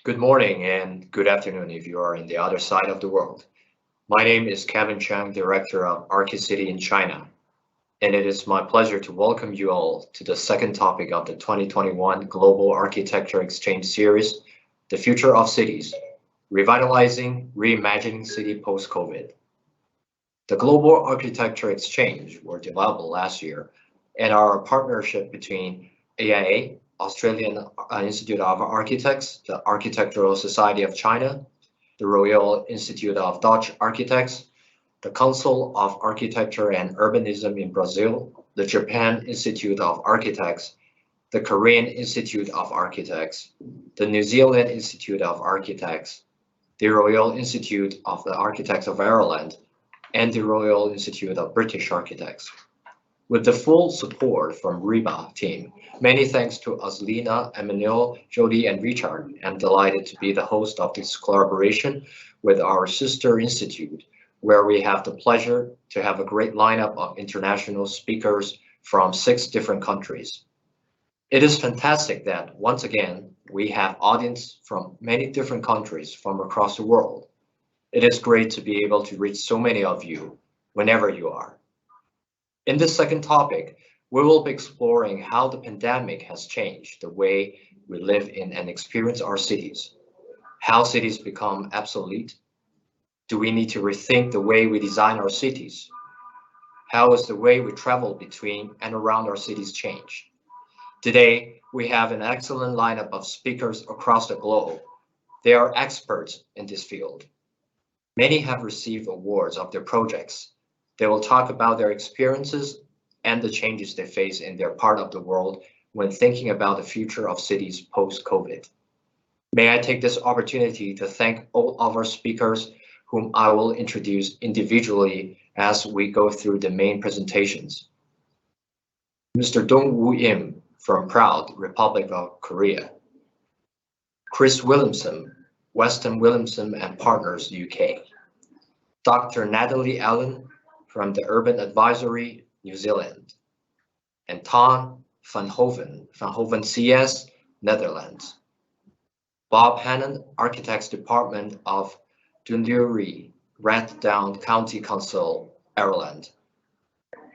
Good morning and good afternoon if you are in the other side of the world. My name is Kevin Chang, Director of Archicity in China, and it is my pleasure to welcome you all to the second topic of the 2021 Global Architecture Exchange Series, The Future of Cities, Revitalizing, Reimagining City Post-COVID. The Global Architecture Exchange were developed last year and are a partnership between AIA, Australian Institute of Architects, the Architectural Society of China, the Royal Institute of Dutch Architects, the Council of Architecture and Urbanism in Brazil, the Japan Institute of Architects, the Korean Institute of Architects, the New Zealand Institute of Architects, the Royal Institute of the Architects of Ireland, and the Royal Institute of British Architects. With the full support from RIBA team, many thanks to Azlina, Emmanuel, Jody, and Richard. I'm delighted to be the host of this collaboration with our sister institute, where we have the pleasure to have a great lineup of international speakers from 6 different countries. It is fantastic that, once again, we have audience from many different countries from across the world. It is great to be able to reach so many of you whenever you are. In this second topic, we will be exploring how the pandemic has changed the way we live in and experience our cities, how cities become obsolete. Do we need to rethink the way we design our cities? How is the way we travel between and around our cities changed? Today, we have an excellent lineup of speakers across the globe. They are experts in this field. Many have received awards of their projects. They will talk about their experiences and the changes they face in their part of the world when thinking about the future of cities post-COVID. May I take this opportunity to thank all of our speakers whom I will introduce individually as we go through the main presentations. Mr. Dong-Woo Im from Proud, Republic of Korea. Chris Williamson, Weston Williamson and Partners, UK. Dr. Natalie Allen from the Urban Advisory, New Zealand. And Ton van Hoven CS, Netherlands. Bob Hannon, Architects Department of Dundee, Reddown County Council, Ireland.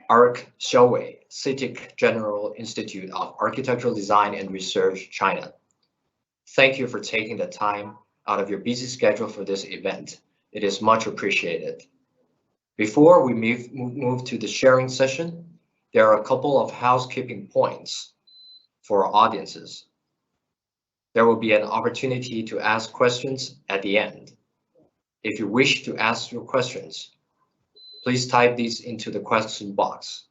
Ark Xiaowei, CITIC General Institute of Architectural Design and Research, China. Thank you for taking the time out of your busy schedule for this event. It is much appreciated. Before we move to the sharing session, there are a couple of housekeeping points for our audiences. There will be an opportunity to ask questions at the end. If you wish to ask your questions, please type these into the question box.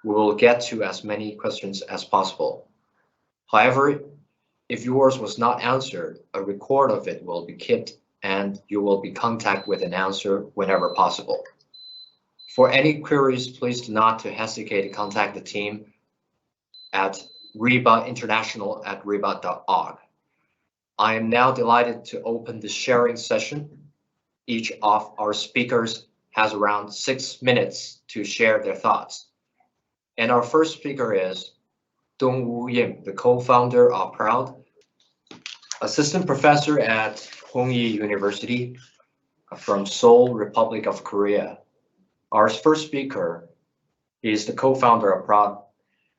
We will get to as many questions as possible. However, if yours was not answered, a record of it will be kept and you will be contacted with an answer whenever possible. For any queries, please do not hesitate to contact the team at ribainternational@riba.org. I am now delighted to open the sharing session. Each of our speakers has around 6 minutes to share their thoughts. And our first speaker is Dong-Woo Im, the co-founder of Proud, assistant professor at Hongyi University from Seoul, Republic of Korea. Our first speaker is the co-founder of Proud,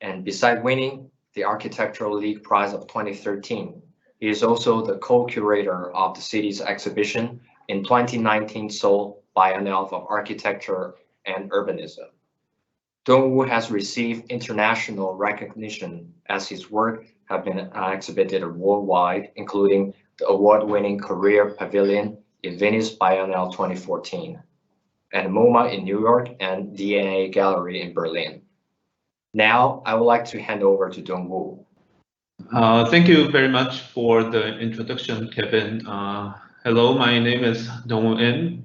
and beside winning the Architectural League Prize of 2013, he is also the co-curator of the city's exhibition in 2019 Seoul Biennial of Architecture and Urbanism. Dong-Woo has received international recognition as his work have been exhibited worldwide, including the award-winning Career Pavilion in Venice Biennial 2014, and MoMA in New York and DNA Gallery in Berlin. Now, I would like to hand over to Dong-Woo. Thank you very much for the introduction, Kevin. Hello, my name is Dong-Woo Im,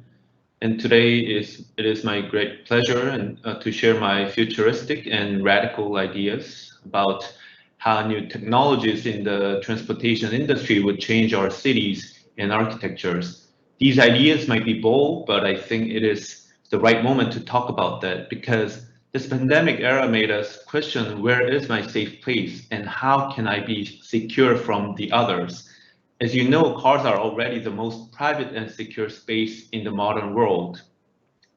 and today it is my great pleasure to share my futuristic and radical ideas about how new technologies in the transportation industry would change our cities and architectures. These ideas might be bold, but I think it is the right moment to talk about that because this pandemic era made us question where is my safe place and how can I be secure from the others. As you know, cars are already the most private and secure space in the modern world.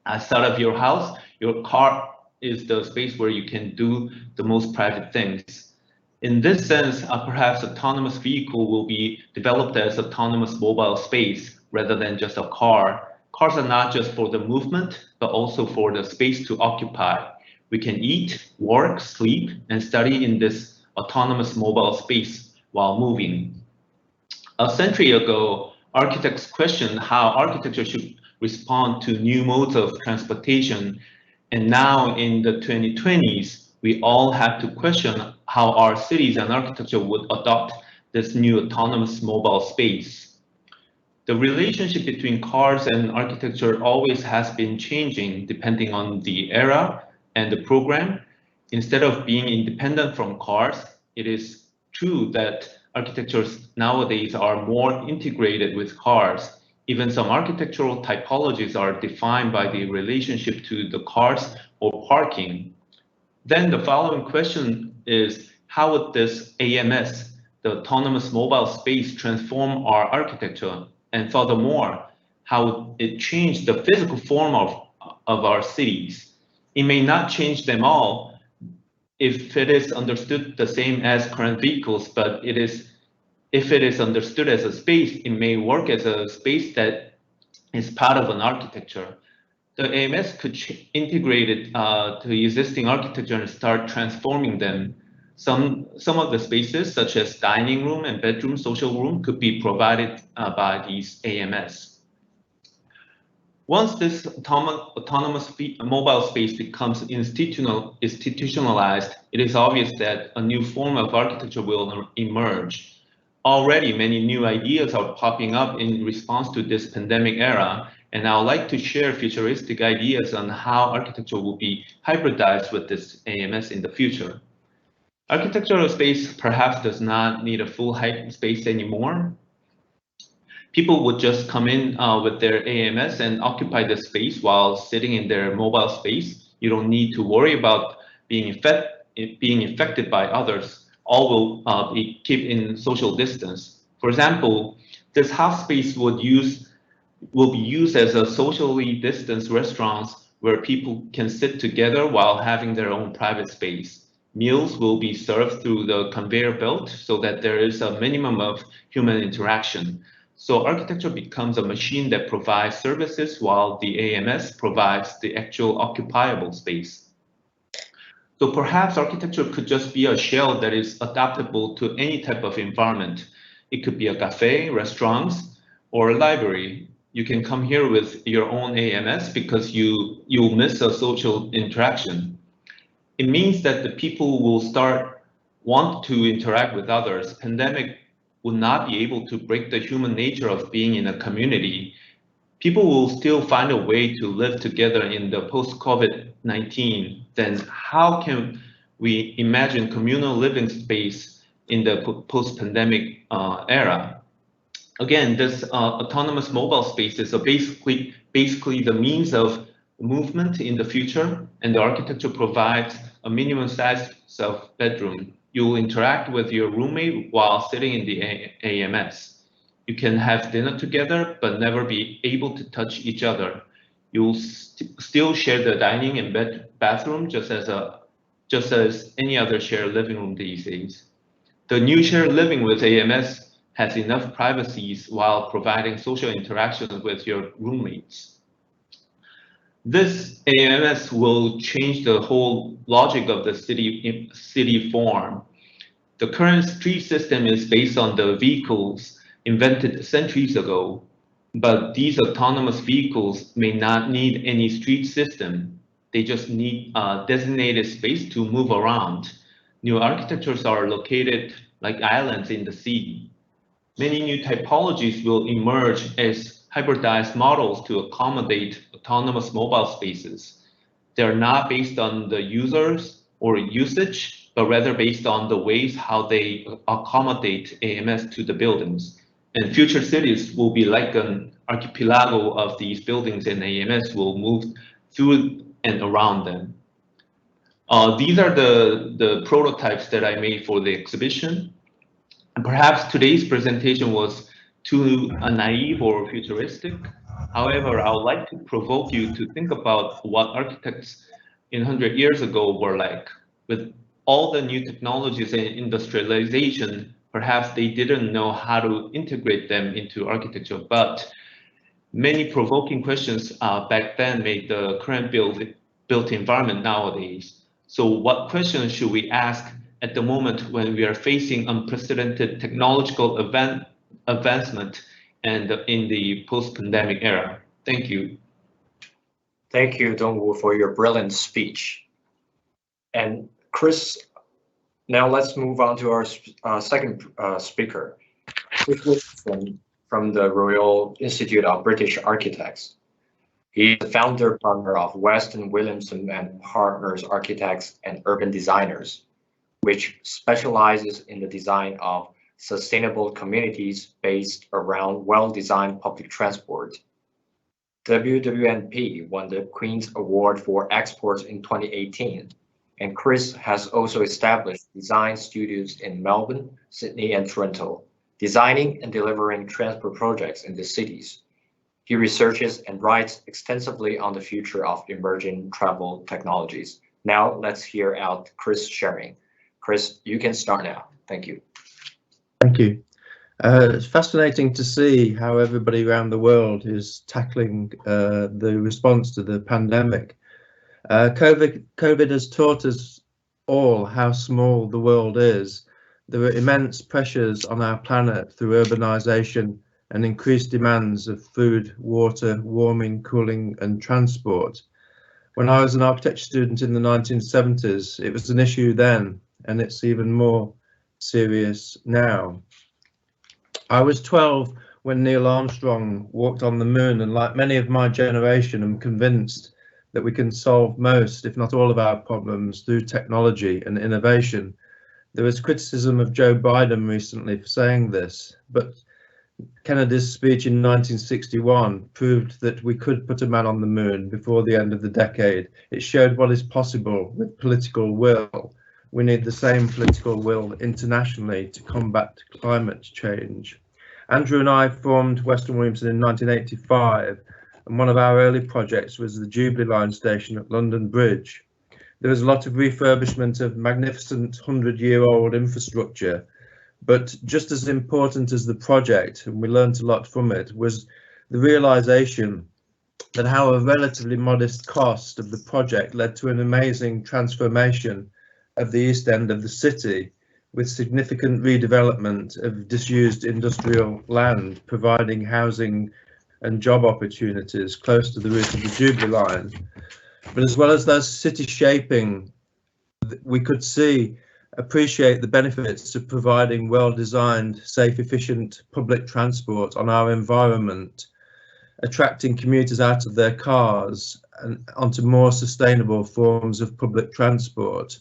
Outside of your house, your car is the space where you can do the most private things. In this sense, perhaps autonomous vehicle will be developed as autonomous mobile space rather than just a car. Cars are not just for the movement, but also for the space to occupy. We can eat, work, sleep, and study in this autonomous mobile space while moving. A century ago, architects questioned how architecture should respond to new modes of transportation. And now in the 2020s, we all have to question how our cities and architecture would adopt this new autonomous mobile space. The relationship between cars and architecture always has been changing depending on the era and the program. Instead of being independent from cars, it is true that architectures nowadays are more integrated with cars. Even some architectural typologies are defined by the relationship to the cars or parking. Then the following question is, how would this AMS, the autonomous mobile space, transform our architecture? And furthermore, how would it change the physical form of our cities? It may not change them all if it is understood the same as current vehicles, but if it is understood as a space, it may work as a space that is part of an architecture. The AMS could integrate it to existing architecture and start transforming them. Some of the spaces, such as dining room and bedroom, social room, could be provided by these AMS. Once this autonomous mobile space becomes institutionalized, it is obvious that a new form of architecture will emerge. Already, many new ideas are popping up in response to this pandemic era, and I would like to share futuristic ideas on how architecture will be hybridized with this AMS in the future. Architectural space perhaps does not need a full height space anymore. People would just come in with their AMS and occupy the space while sitting in their mobile space. You don't need to worry about being affected by others. All will be kept in social distance. For example, this half space will be used as a socially distanced restaurants where people can sit together while having their own private space. Meals will be served through the conveyor belt so that there is a minimum of human interaction. So architecture becomes a machine that provides services while the AMS provides the actual occupiable space. So perhaps architecture could just be a shell that is adaptable to any type of environment. It could be a cafe, restaurants, or a library. You can come here with your own AMS because you'll miss a social interaction. It means that the people will want to interact with others. Pandemic would not be able to break the human nature of being in a community. People will still find a way to live together in the post-COVID-19. Then how can we imagine communal living space in the post-pandemic era? Again, this autonomous mobile space is basically the means of movement in the future, and the architecture provides a minimum size of bedroom. You'll interact with your roommate while sitting in the AMS. You can have dinner together, but never be able to touch each other. You'll still share the dining and bathroom just as any other shared living room these days. The new shared living with AMS has enough privacies while providing social interaction with your roommates. This AMS will change the whole logic of the city form. The current street system is based on the vehicles invented centuries ago, but these autonomous vehicles may not need any street system. They just need a designated space to move around. New architectures are located like islands in the sea. Many new typologies will emerge as hybridized models to accommodate autonomous mobile spaces. They're not based on the users or usage, but rather based on the ways how they accommodate AMS to the buildings. And future cities will be like an archipelago of these buildings, and AMS will move through and around them. These are the prototypes that I made for the exhibition. And perhaps today's presentation was too naive or futuristic. However, I would like to provoke you to think about what architects in 100 years ago were like. With all the new technologies and industrialization, perhaps they didn't know how to integrate them into architecture, but many provoking questions back then made the current built environment nowadays. So what questions should we ask at the moment when we are facing unprecedented technological advancement and in the post-pandemic era? Thank you. Thank you, Dongwu, for your brilliant speech. And Chris, now let's move on to our second speaker, from the Royal Institute of British Architects. He is the founder partner of Weston Williamson and Partners Architects and Urban Designers, which specializes in the design of sustainable communities based around well-designed public transport. WWNP won the Queen's Award for Exports in 2018, and Chris has also established design studios in Melbourne, Sydney, and Toronto, designing and delivering transport projects in the cities. He researches and writes extensively on the future of emerging travel technologies. Now let's hear out Chris sharing. Chris, you can start now. Thank you. Thank you. It's fascinating to see how everybody around the world is tackling the response to the pandemic. COVID has taught us all how small the world is. There are immense pressures on our planet through urbanization and increased demands of food, water, warming, cooling, and transport. When I was an architecture student in the 1970s, it was an issue then, and it's even more serious now. I was 12 when Neil Armstrong walked on the moon, and like many of my generation, I'm convinced that we can solve most, if not all, of our problems through technology and innovation. There was criticism of Joe Biden recently for saying this, but Kennedy's speech in 1961 proved that we could put a man on the moon before the end of the decade. It showed what is possible with political will. We need the same political will internationally to combat climate change. Andrew and I formed Weston Williamson in 1985, and one of our early projects was the Jubilee Line station at London Bridge. There was a lot of refurbishment of magnificent 100-year-old infrastructure, but just as important as the project, and we learned a lot from it, was the realization that how a relatively modest cost of the project led to an amazing transformation of the east end of the city, with significant redevelopment of disused industrial land, providing housing and job opportunities close to the route of the Jubilee Line. But as well as those city shaping, we could appreciate the benefits of providing well-designed, safe, efficient public transport on our environment, attracting commuters out of their cars and onto more sustainable forms of public transport.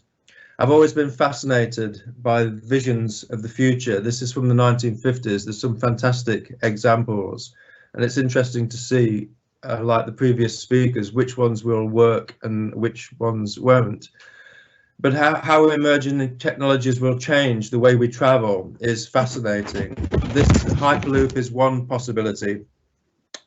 I've always been fascinated by visions of the future. This is from the 1950s. There's some fantastic examples, and it's interesting to see, like the previous speakers, which ones will work and which ones won't. But how emerging technologies will change the way we travel is fascinating. This Hyperloop is one possibility,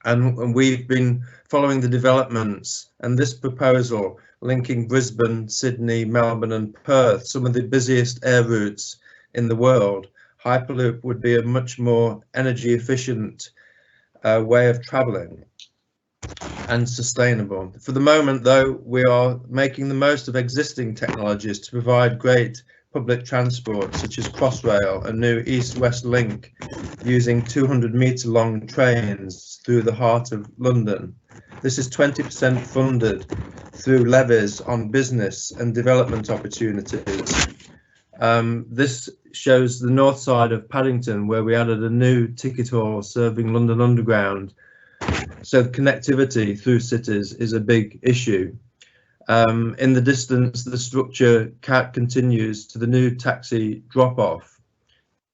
and we've been following the developments, and this proposal linking Brisbane, Sydney, Melbourne and Perth, some of the busiest air routes in the world. Hyperloop would be a much more energy efficient way of travelling and sustainable. For the moment, though, we are making the most of existing technologies to provide great public transport, such as Crossrail, a new east-west link using 200-metre long trains through the heart of London. This is 20% funded through levies on business and development opportunities. This shows the north side of Paddington, where we added a new ticket hall serving London Underground. So connectivity through cities is a big issue. In the distance, the structure continues to the new taxi drop-off.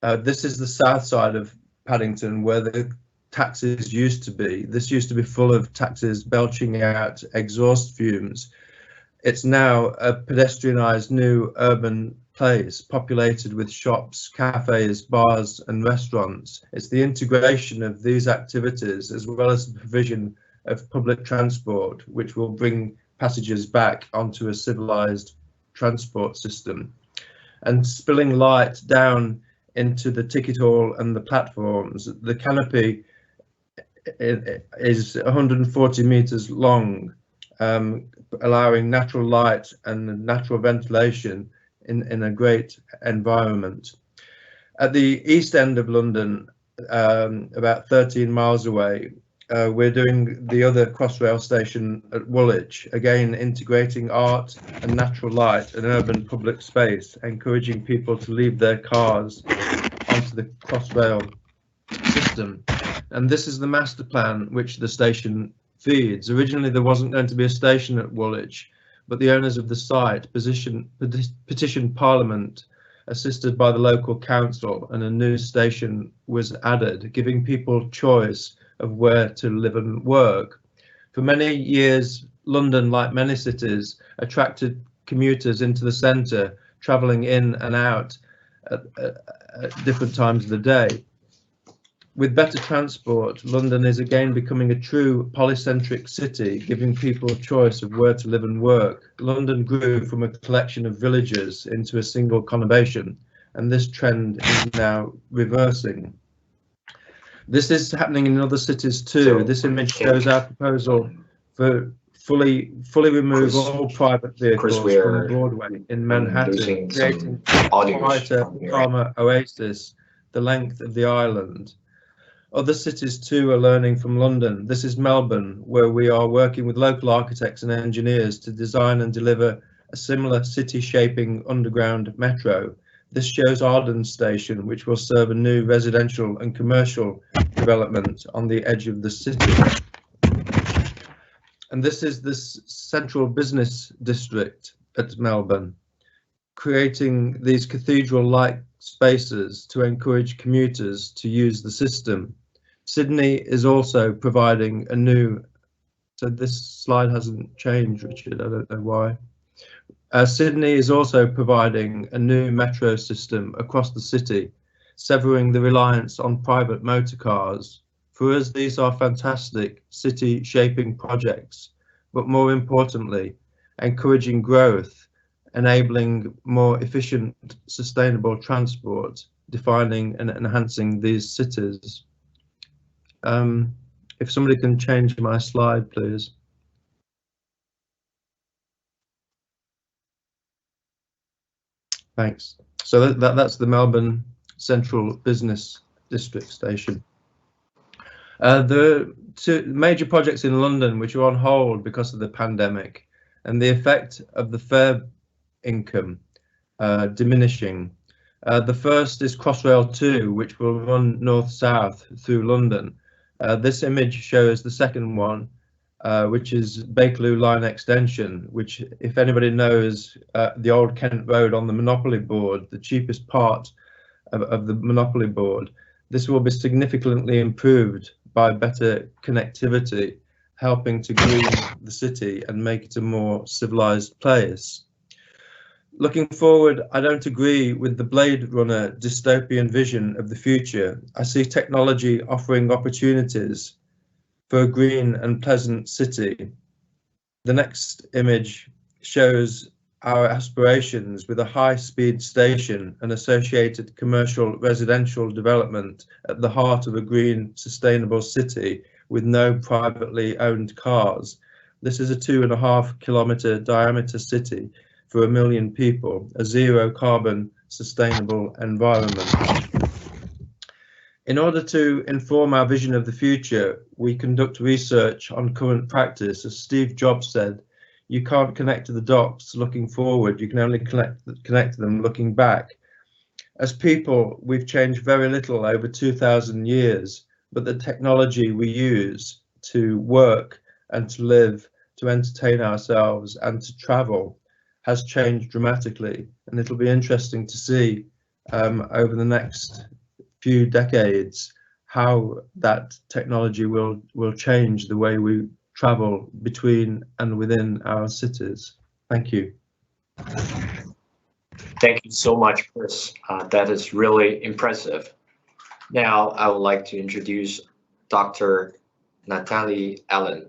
This is the south side of Paddington, where the taxis used to be. This used to be full of taxis belching out exhaust fumes. It's now a pedestrianised new urban place populated with shops, cafes, bars and restaurants. It's the integration of these activities as well as the provision of public transport which will bring passengers back onto a civilized transport system. And spilling light down into the ticket hall and the platforms, the canopy is 140 meters long, allowing natural light and natural ventilation in a great environment. At the east end of London, about 13 miles away, we're doing the other Crossrail station at Woolwich, again integrating art and natural light and urban public space, encouraging people to leave their cars onto the Crossrail system. And this is the master plan which the station feeds. Originally there wasn't going to be a station at Woolwich, but the owners of the site petitioned Parliament, assisted by the local council, and a new station was added, giving people choice of where to live and work. For many years, London, like many cities, attracted commuters into the centre, travelling in and out at different times of the day. With better transport, London is again becoming a true polycentric city, giving people a choice of where to live and work. London grew from a collection of villages into a single conurbation, and this trend is now reversing. This is happening in other cities too. This image shows our proposal for fully remove all private vehicles from Broadway in Manhattan, creating a quieter, calmer oasis the length of the island. Other cities too are learning from London. This is Melbourne, where we are working with local architects and engineers to design and deliver a similar city-shaping underground metro. This shows Arden Station, which will serve a new residential and commercial development on the edge of the city. And this is this central business district at Melbourne, creating these cathedral-like spaces to encourage commuters to use the system. Sydney is also providing a new, so this slide hasn't changed, Richard, I don't know why. Sydney is also providing a new metro system across the city, severing the reliance on private motor cars. For us, these are fantastic city shaping projects, but more importantly, encouraging growth, enabling more efficient, sustainable transport, defining and enhancing these cities. If somebody can change my slide, please. Thanks. So that's the Melbourne Central Business District station. The two major projects in London which are on hold because of the pandemic and the effect of the fare income diminishing. The first is Crossrail 2, which will run north-south through London. This image shows the second one, which is Bakerloo Line Extension, which, if anybody knows the old Kent Road on the Monopoly board, the cheapest part of the Monopoly board, this will be significantly improved by better connectivity, helping to green the city and make it a more civilized place. Looking forward, I don't agree with the Blade Runner dystopian vision of the future. I see technology offering opportunities for a green and pleasant city. The next image shows our aspirations with a high-speed station and associated commercial residential development at the heart of a green, sustainable city with no privately owned cars. This is a 2.5 kilometre diameter city for 1 million people, a zero carbon sustainable environment. In order to inform our vision of the future, we conduct research on current practice. As Steve Jobs said, you can't connect to the dots looking forward, you can only connect to them looking back. As people, we've changed very little over 2,000 years, but the technology we use to work and to live, to entertain ourselves and to travel has changed dramatically. And it'll be interesting to see over the next few decades how that technology will change the way we travel between and within our cities. Thank you. Thank you so much, Chris. That is really impressive. Now, I would like to introduce Dr. Natalie Allen.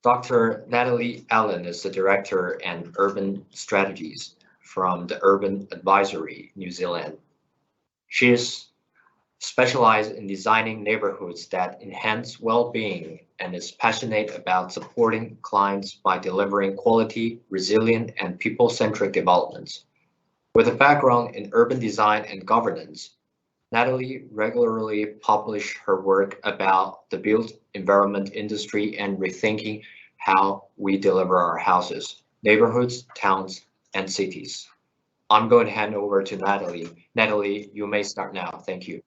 Dr. Natalie Allen is the Director and Urban Strategies from the Urban Advisory, New Zealand. She is specialized in designing neighborhoods that enhance well-being and is passionate about supporting clients by delivering quality, resilient, and people-centric developments. With a background in urban design and governance, Natalie regularly publishes her work about the built environment industry and rethinking how we deliver our houses, neighborhoods, towns, and cities. I'm going to hand over to Natalie. Natalie, you may start now. Thank you.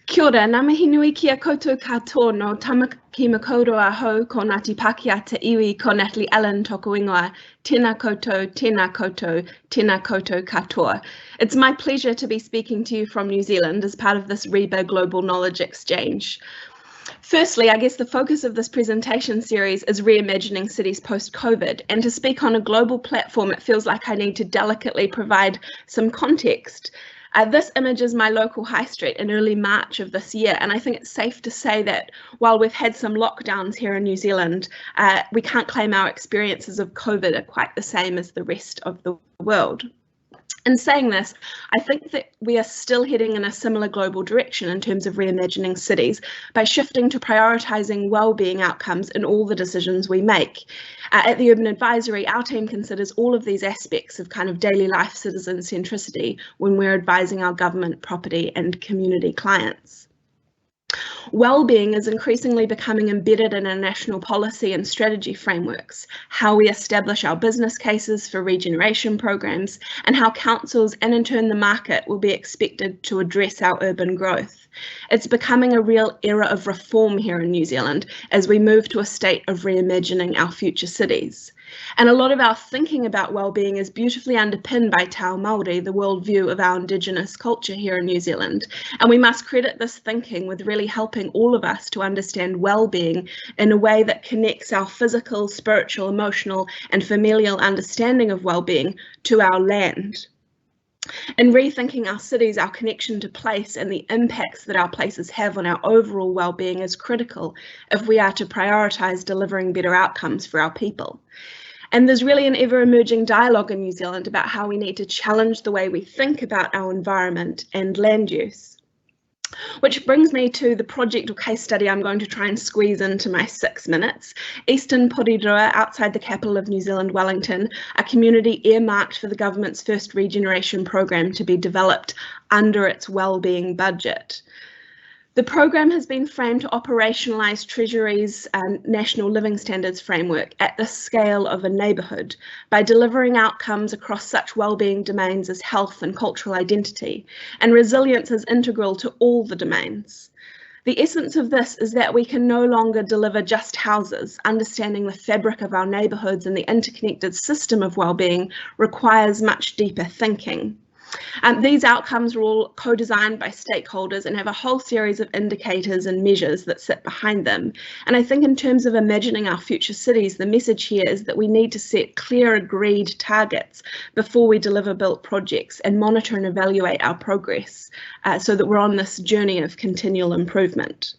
Kia ora, ngā mihi nui ki a koutou katoa no tamaki makaurua hau ko Ngāti Pākehā te iwi ko Natalie Allen tōku ingoa. Tēnā koutou, tēnā koutou, tēnā koutou katoa. It's my pleasure to be speaking to you from New Zealand as part of this REBA Global Knowledge Exchange. Firstly, I guess the focus of this presentation series is reimagining cities post-COVID, and to speak on a global platform, it feels like I need to delicately provide some context. This image is my local high street in early March of this year, and I think it's safe to say that while we've had some lockdowns here in New Zealand, we can't claim our experiences of COVID are quite the same as the rest of the world. In saying this, I think that we are still heading in a similar global direction in terms of reimagining cities by shifting to prioritising well-being outcomes in all the decisions we make. At the Urban Advisory, our team considers all of these aspects of kind of daily life citizen centricity when we're advising our government, property and community clients. Well-being is increasingly becoming embedded in our national policy and strategy frameworks, how we establish our business cases for regeneration programs, and how councils and in turn the market will be expected to address our urban growth. It's becoming a real era of reform here in New Zealand as we move to a state of reimagining our future cities. And a lot of our thinking about well-being is beautifully underpinned by Tau Māori, the worldview of our Indigenous culture here in New Zealand. And we must credit this thinking with really helping all of us to understand well-being in a way that connects our physical, spiritual, emotional, and familial understanding of well-being to our land. In rethinking our cities, our connection to place and the impacts that our places have on our overall well-being is critical if we are to prioritise delivering better outcomes for our people. And there's really an ever-emerging dialogue in New Zealand about how we need to challenge the way we think about our environment and land use. Which brings me to the project or case study I'm going to try and squeeze into my 6 minutes. Eastern Porirua, outside the capital of New Zealand, Wellington, a community earmarked for the government's first regeneration program to be developed under its wellbeing budget. The program has been framed to operationalise Treasury's National Living Standards framework at the scale of a neighbourhood by delivering outcomes across such wellbeing domains as health and cultural identity, and resilience is integral to all the domains. The essence of this is that we can no longer deliver just houses. Understanding the fabric of our neighbourhoods and the interconnected system of wellbeing requires much deeper thinking. These outcomes are all co-designed by stakeholders and have a whole series of indicators and measures that sit behind them. And I think in terms of imagining our future cities, the message here is that we need to set clear agreed targets before we deliver built projects and monitor and evaluate our progress so that we're on this journey of continual improvement.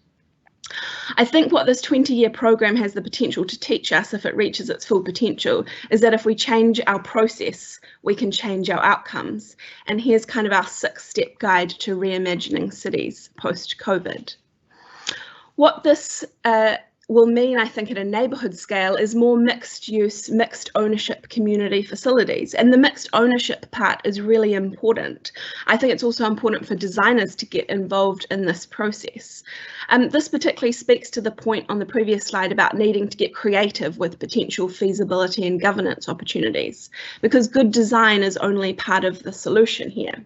I think what this 20-year program has the potential to teach us, if it reaches its full potential, is that if we change our process, we can change our outcomes. And here's kind of our 6-step guide to reimagining cities post-COVID. What this will mean, I think, at a neighbourhood scale is more mixed use, mixed ownership community facilities. And the mixed ownership part is really important. I think it's also important for designers to get involved in this process. This particularly speaks to the point on the previous slide about needing to get creative with potential feasibility and governance opportunities, because good design is only part of the solution here.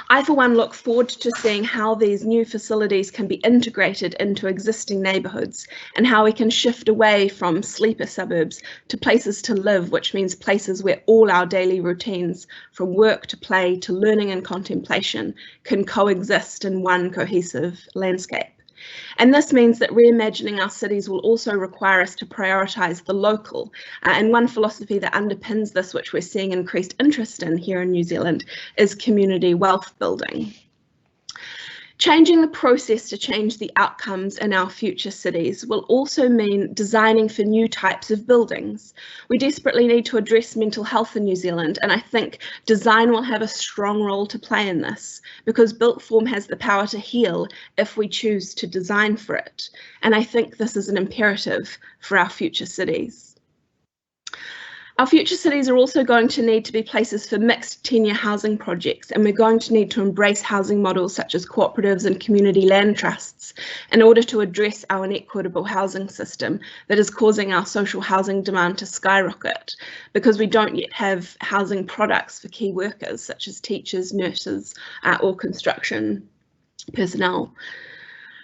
I, for one, look forward to seeing how these new facilities can be integrated into existing neighbourhoods and how we can shift away from sleeper suburbs to places to live, which means places where all our daily routines, from work to play to learning and contemplation, can coexist in one cohesive landscape. And this means that reimagining our cities will also require us to prioritise the local. And one philosophy that underpins this, which we're seeing increased interest in here in New Zealand, is community wealth building. Changing the process to change the outcomes in our future cities will also mean designing for new types of buildings. We desperately need to address mental health in New Zealand, and I think design will have a strong role to play in this, because built form has the power to heal if we choose to design for it. And I think this is an imperative for our future cities. Our future cities are also going to need to be places for mixed tenure housing projects, and we're going to need to embrace housing models such as cooperatives and community land trusts in order to address our inequitable housing system that is causing our social housing demand to skyrocket, because we don't yet have housing products for key workers such as teachers, nurses, or construction personnel.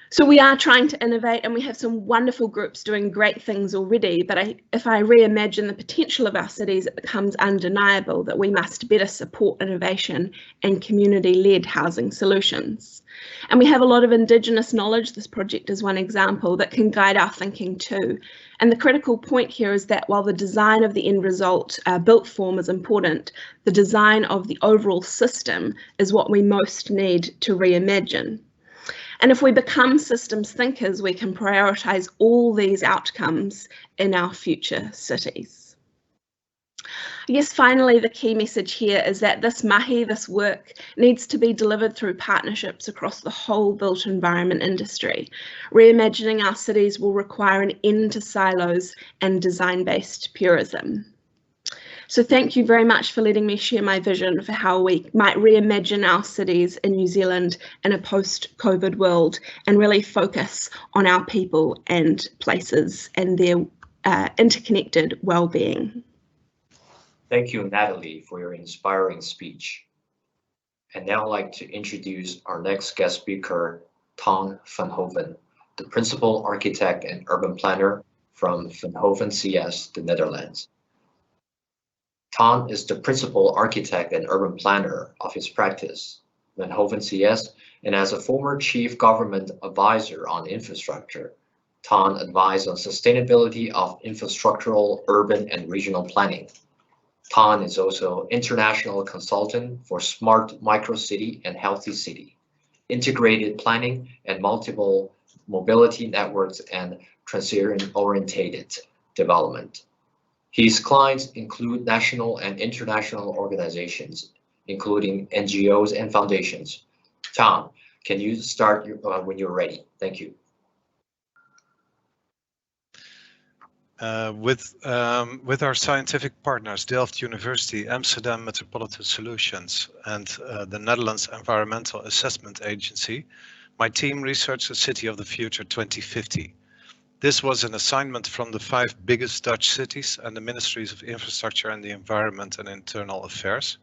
So we are trying to innovate, and we have some wonderful groups doing great things already, but if I reimagine the potential of our cities, it becomes undeniable that we must better support innovation and community-led housing solutions. And we have a lot of Indigenous knowledge, this project is one example, that can guide our thinking too. And the critical point here is that while the design of the end result, built form, is important, the design of the overall system is what we most need to reimagine. And if we become systems thinkers, we can prioritise all these outcomes in our future cities. I guess finally, the key message here is that this mahi, this work, needs to be delivered through partnerships across the whole built environment industry. Reimagining our cities will require an end to silos and design-based purism. So thank you very much for letting me share my vision for how we might reimagine our cities in New Zealand in a post-COVID world and really focus on our people and places and their interconnected well-being. Thank you, Natalie, for your inspiring speech. And now I'd like to introduce our next guest speaker, Ton van Hoven, the Principal Architect and Urban Planner from Van Hoven CS, the Netherlands. Ton is the Principal Architect and Urban Planner of his practice, Van Hoven CS, and as a former Chief Government Advisor on Infrastructure, Ton advised on sustainability of infrastructural, urban, and regional planning. Ton is also international consultant for smart microcity and healthy city, integrated planning and multiple mobility networks and transition-oriented development. His clients include national and international organizations, including NGOs and foundations. Ton, can you start when you're ready? Thank you. With our scientific partners, Delft University, Amsterdam Metropolitan Solutions, and the Netherlands Environmental Assessment Agency, my team researched the City of the Future 2050. This was an assignment from the 5 biggest Dutch cities and the Ministries of Infrastructure and the Environment and Internal Affairs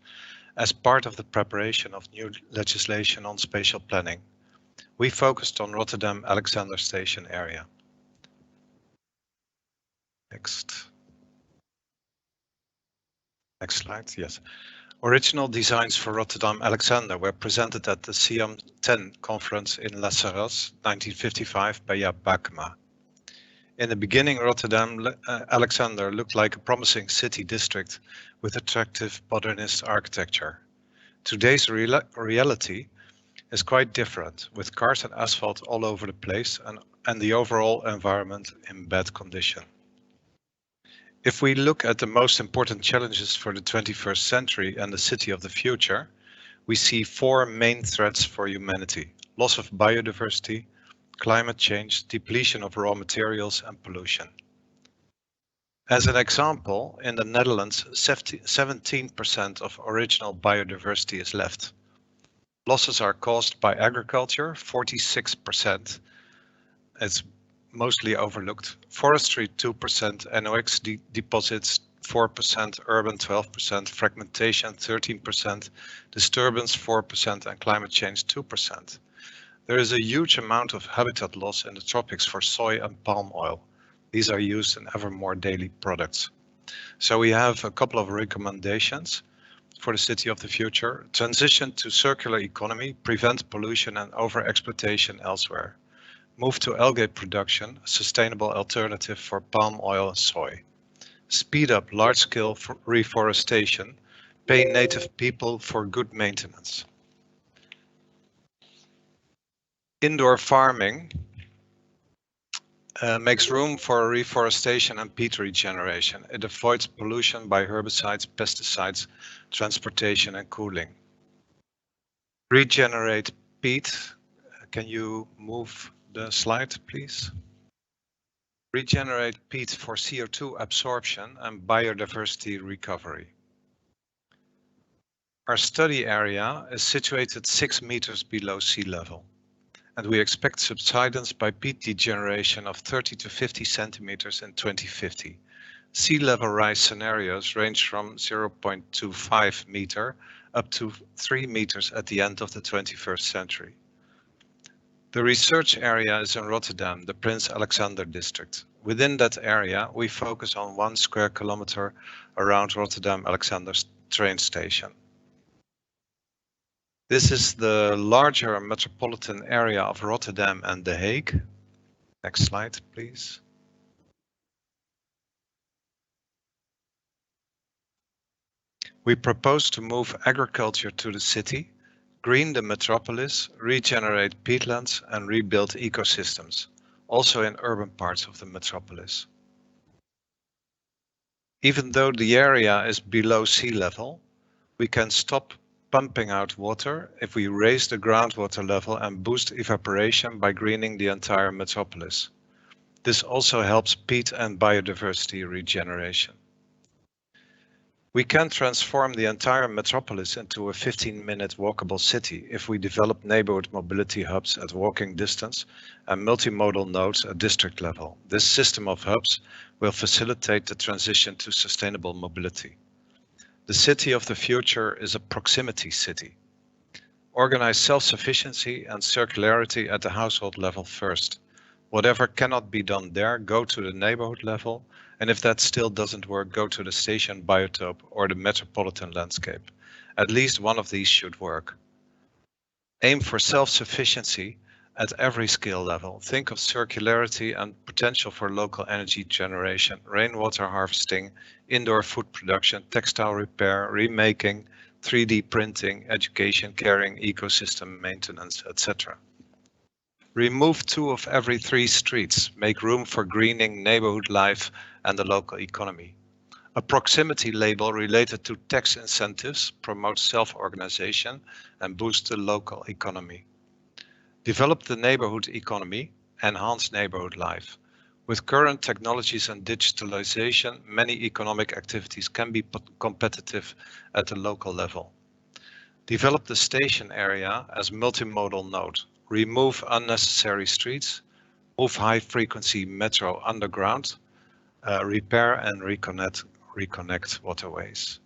as part of the preparation of new legislation on spatial planning. We focused on Rotterdam Alexander Station area. Next slide, yes. Original designs for Rotterdam Alexander were presented at the CM 10 conference in La Sarraz, 1955 by Jaap Bakema. In the beginning, Rotterdam Alexander looked like a promising city district with attractive modernist architecture. Today's reality is quite different, with cars and asphalt all over the place and the overall environment in bad condition. If we look at the most important challenges for the 21st century and the city of the future, we see 4 main threats for humanity: loss of biodiversity, climate change, depletion of raw materials, and pollution. As an example, in the Netherlands, 17% of original biodiversity is left. Losses are caused by agriculture, 46%. It's mostly overlooked. Forestry, 2%, NOx deposits, 4%, urban, 12%, fragmentation, 13%, disturbance, 4%, and climate change, 2%. There is a huge amount of habitat loss in the tropics for soy and palm oil. These are used in ever more daily products. So we have a couple of recommendations for the city of the future. Transition to circular economy, prevent pollution and overexploitation elsewhere. Move to algae production, a sustainable alternative for palm oil and soy. Speed up large-scale reforestation. Pay native people for good maintenance. Indoor farming makes room for reforestation and peat regeneration. It avoids pollution by herbicides, pesticides, transportation and cooling. Regenerate peat. Can you move the slide, please? Regenerate peat for CO2 absorption and biodiversity recovery. Our study area is situated 6 meters below sea level, and we expect subsidence by peat degeneration of 30 to 50 centimeters in 2050. Sea level rise scenarios range from 0.25 meter up to 3 meters at the end of the 21st century. The research area is in Rotterdam, the Prince Alexander district. Within that area, we focus on 1 square kilometer around Rotterdam Alexander's train station. This is the larger metropolitan area of Rotterdam and The Hague. Next slide, please. We propose to move agriculture to the city, green the metropolis, regenerate peatlands and rebuild ecosystems, also in urban parts of the metropolis. Even though the area is below sea level, we can stop pumping out water if we raise the groundwater level and boost evaporation by greening the entire metropolis. This also helps peat and biodiversity regeneration. We can transform the entire metropolis into a 15-minute walkable city if we develop neighborhood mobility hubs at walking distance and multimodal nodes at district level. This system of hubs will facilitate the transition to sustainable mobility. The city of the future is a proximity city. Organize self-sufficiency and circularity at the household level first. Whatever cannot be done there, go to the neighborhood level, and if that still doesn't work, go to the station biotope or the metropolitan landscape. At least one of these should work. Aim for self-sufficiency at every scale level. Think of circularity and potential for local energy generation, rainwater harvesting, indoor food production, textile repair, remaking, 3D printing, education, caring, ecosystem maintenance, etc. Remove 2 of every 3 streets. Make room for greening, neighborhood life, and the local economy. A proximity label related to tax incentives promotes self-organization and boosts the local economy. Develop the neighborhood economy, enhance neighborhood life. With current technologies and digitalization, many economic activities can be competitive at the local level. Develop the station area as multimodal node. Remove unnecessary streets, move high-frequency metro underground, repair and reconnect waterways.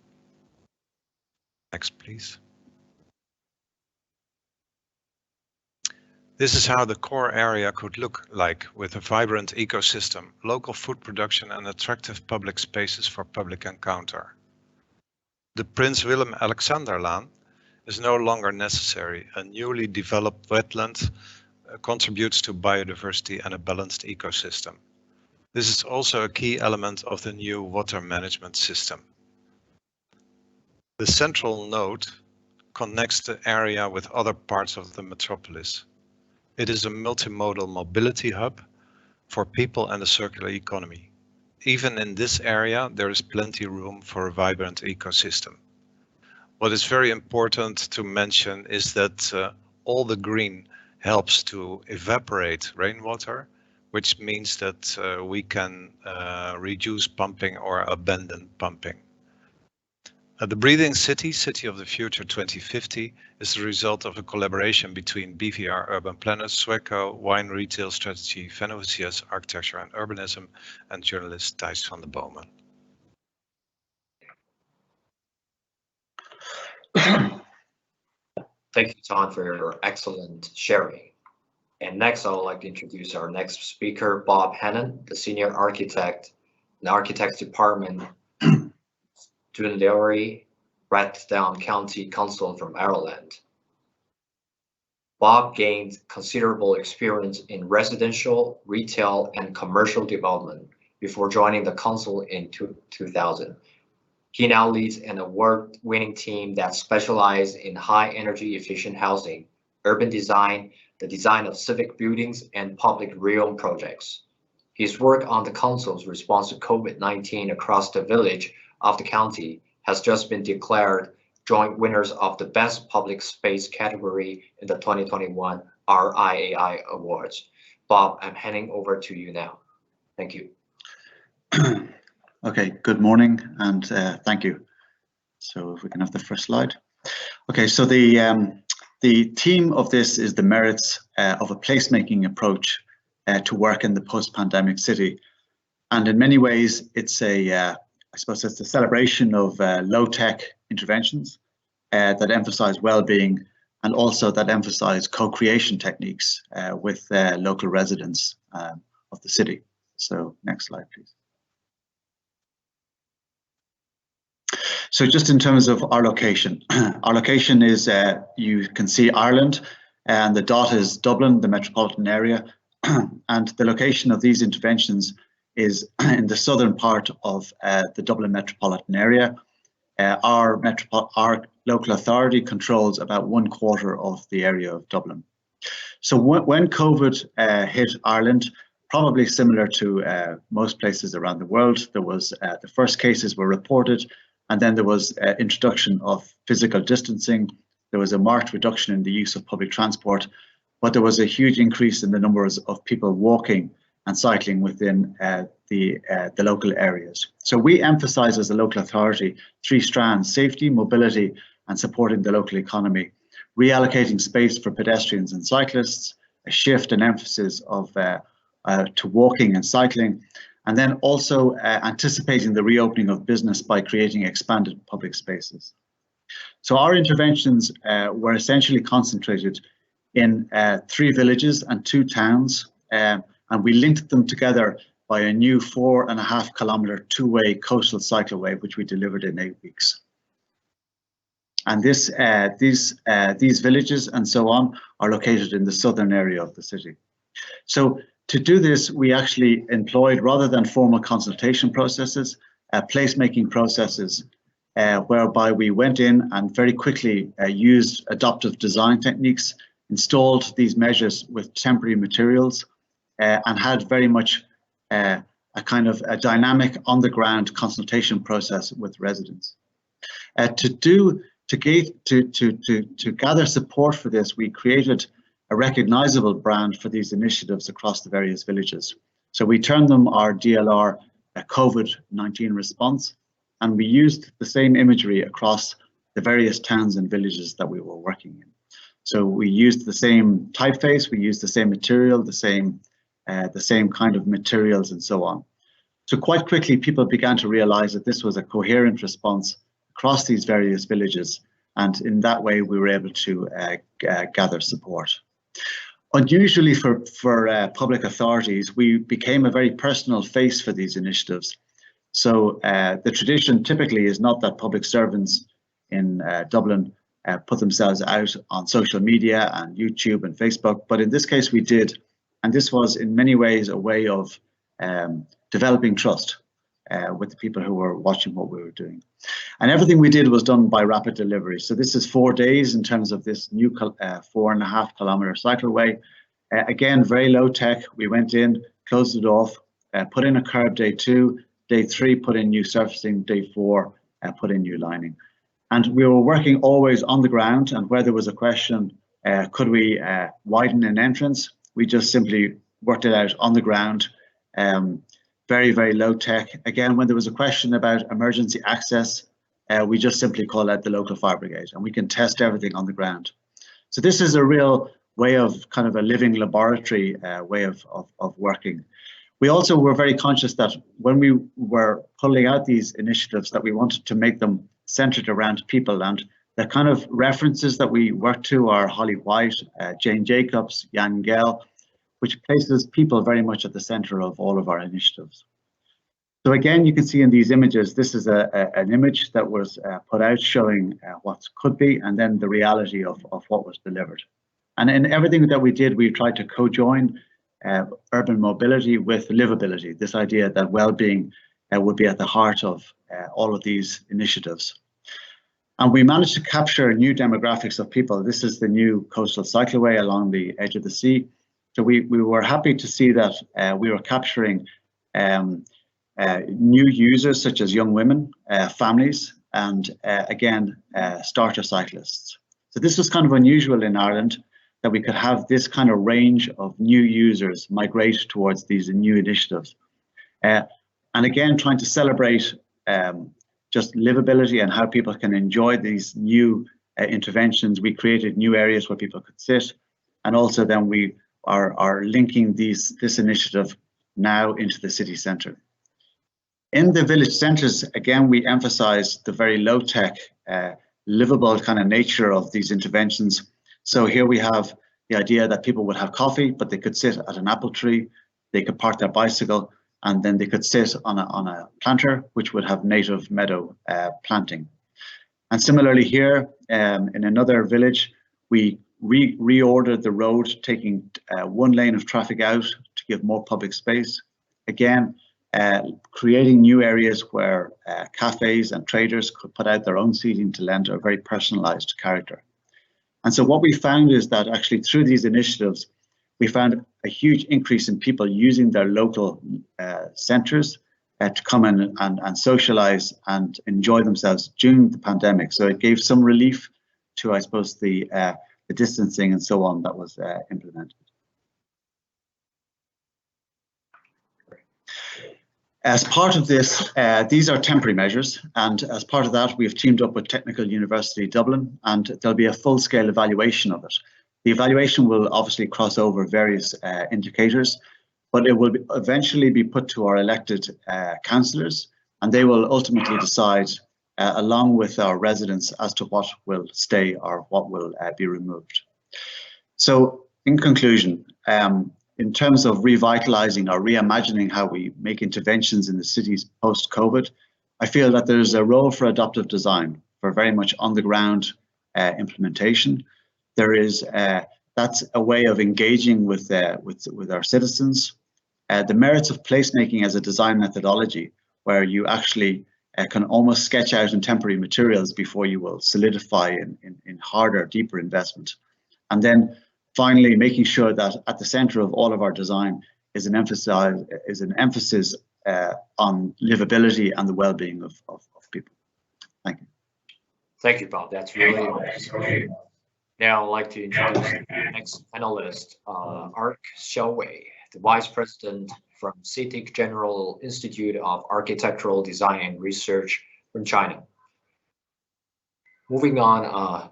Next, please. This is how the core area could look like with a vibrant ecosystem, local food production and attractive public spaces for public encounter. The Prince Willem-Alexanderlaan is no longer necessary. A newly developed wetland contributes to biodiversity and a balanced ecosystem. This is also a key element of the new water management system. The central node connects the area with other parts of the metropolis. It is a multimodal mobility hub for people and a circular economy. Even in this area, there is plenty room for a vibrant ecosystem. What is very important to mention is that all the green helps to evaporate rainwater, which means that we can reduce pumping or abandon pumping. The Breathing City, City of the Future 2050, is the result of a collaboration between BVR Urban Planners, Sweco, Wine Retail Strategy, Venosius Architecture and Urbanism, and journalist Thijs van der Bomen. Thank you, Tom, for your excellent sharing. And next, I would like to introduce our next speaker, Bob Hannon, the Senior Architect in the Architects Department, Dunleary, Rathdown County Council from Ireland. Bob gained considerable experience in residential, retail, and commercial development before joining the council in 2000. He now leads an award-winning team that specializes in high energy efficient housing, urban design, the design of civic buildings, and public realm projects. His work on the council's response to COVID-19 across the village of the county has just been declared joint winners of the Best Public Space category in the 2021 RIAI Awards. Bob, I'm handing over to you now. Thank you. Okay, good morning and thank you. So if we can have the first slide. Okay, so the theme of this is the merits of a placemaking approach to work in the post-pandemic city. And in many ways, it's I suppose it's a celebration of low-tech interventions that emphasize well-being and also that emphasize co-creation techniques with local residents of the city. So next slide, please. So just in terms of our location is, you can see Ireland, and the dot is Dublin, the metropolitan area, and the location of these interventions is in the southern part of the Dublin metropolitan area. Our local authority controls about 1/4 of the area of Dublin. So when COVID hit Ireland, probably similar to most places around the world, there was the first cases were reported, and then there was introduction of physical distancing. There was a marked reduction in the use of public transport, but there was a huge increase in the numbers of people walking and cycling within the local areas. So we emphasize as a local authority 3 strands: safety, mobility, and supporting the local economy, reallocating space for pedestrians and cyclists, a shift in emphasis of to walking and cycling, and then also anticipating the reopening of business by creating expanded public spaces. So our interventions were essentially concentrated in 3 villages and 2 towns, and we linked them together by a new 4.5 kilometre 2-way coastal cycleway, which we delivered in 8 weeks. And these villages and so on are located in the southern area of the city. So to do this, we actually employed, rather than formal consultation processes, placemaking processes, whereby we went in and very quickly used adaptive design techniques, installed these measures with temporary materials, and had very much a kind of a dynamic on-the-ground consultation process with residents. To gather support for this, we created a recognizable brand for these initiatives across the various villages. So we termed them our DLR COVID-19 response, and we used the same imagery across the various towns and villages that we were working in. So we used the same typeface, we used the same material, the same kind of materials and so on. So quite quickly, people began to realize that this was a coherent response across these various villages, and in that way we were able to gather support. Unusually for public authorities, we became a very personal face for these initiatives. So the tradition typically is not that public servants in Dublin put themselves out on social media and YouTube and Facebook, but in this case we did. And this was in many ways a way of developing trust with the people who were watching what we were doing. And everything we did was done by rapid delivery. So this is 4 days in terms of this new 4.5 kilometre cycleway. Again, very low tech. We went in, closed it off, put in a curb day 2, day 3, put in new surfacing, day 4, put in new lining. And we were working always on the ground, and where there was a question, could we widen an entrance? We just simply worked it out on the ground. Very, very low tech. Again, when there was a question about emergency access, we just simply call out the local fire brigade, and we can test everything on the ground. So this is a real way of kind of a living laboratory way of working. We also were very conscious that when we were pulling out these initiatives, that we wanted to make them centered around people, and the kind of references that we work to are Holly White, Jane Jacobs, Jan Gehl, which places people very much at the center of all of our initiatives. So again, you can see in these images, this is an image that was put out showing what could be, and then the reality of what was delivered. And in everything that we did, we tried to co-join urban mobility with livability, this idea that well-being would be at the heart of all of these initiatives. And we managed to capture new demographics of people. This is the new coastal cycleway along the edge of the sea. So we were happy to see that we were capturing new users such as young women, families, and again, starter cyclists. So this was kind of unusual in Ireland, that we could have this kind of range of new users migrate towards these new initiatives. And again, trying to celebrate just livability and how people can enjoy these new interventions. We created new areas where people could sit, and also then we are linking this initiative now into the city centre. In the village centres, again, we emphasise the very low-tech, livable kind of nature of these interventions. So here we have the idea that people would have coffee, but they could sit at an apple tree, they could park their bicycle, and then they could sit on a planter, which would have native meadow planting. And similarly here, in another village, we reordered the road, taking one lane of traffic out to give more public space. Again, creating new areas where cafes and traders could put out their own seating to lend a very personalized character. And so what we found is that actually through these initiatives, we found a huge increase in people using their local centres to come in and socialize and enjoy themselves during the pandemic. So it gave some relief to, I suppose, the distancing and so on that was implemented. As part of this, these are temporary measures, and as part of that, we have teamed up with Technical University Dublin, and there'll be a full-scale evaluation of it. The evaluation will obviously cross over various indicators, but it will eventually be put to our elected councillors, and they will ultimately decide, along with our residents, as to what will stay or what will be removed. So, in conclusion, in terms of revitalising or reimagining how we make interventions in the cities post-COVID, I feel that there's a role for adaptive design, for very much on-the-ground implementation. There is that's a way of engaging with our citizens. The merits of placemaking as a design methodology, where you actually can almost sketch out in temporary materials before you will solidify in harder, deeper investment. And then finally, making sure that at the center of all of our design is an emphasis on livability and the well-being of people. Thank you. Thank you, Bob. That's really interesting. Now I'd like to introduce the next panelist, Ark Xiaowei, the Vice President from CITIC General Institute of Architectural Design and Research from China. Moving on,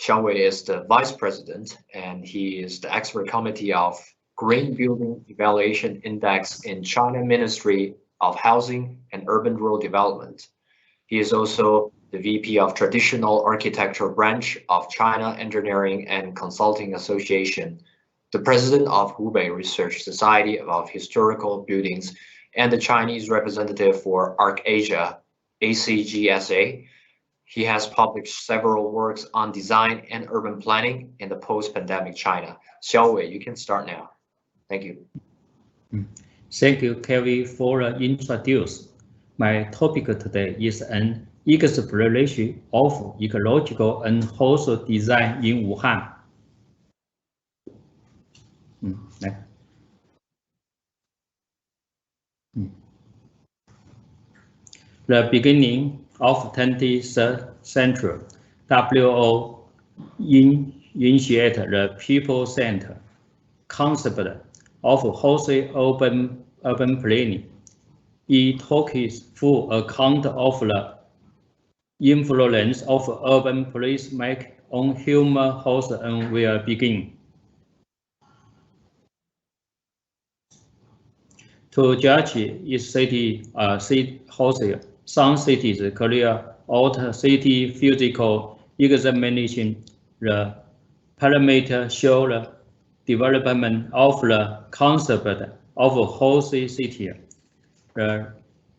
Xiaowei is the Vice President, and he is the expert committee of Green Building Evaluation Index in China Ministry of Housing and Urban Rural Development. He is also the VP of Traditional Architecture Branch of China Engineering and Consulting Association, the President of Hubei Research Society of Historical Buildings, and the Chinese representative for ArcAsia, ACGSA. He has published several works on design and urban planning in the post-pandemic China. Xiaowei, you can start now. Thank you. Thank you, Kevin, for introduce. My topic today is an exploration of ecological and house design in Wuhan. The beginning of 20th century, WHO initiated the people-centered concept of wholesale urban planning. It takes full account of the influence of urban placemaking on human health and well-being. To judge its city wholesale, some cities carry out city physical examination. The parameters show the development of the concept of wholesale city. The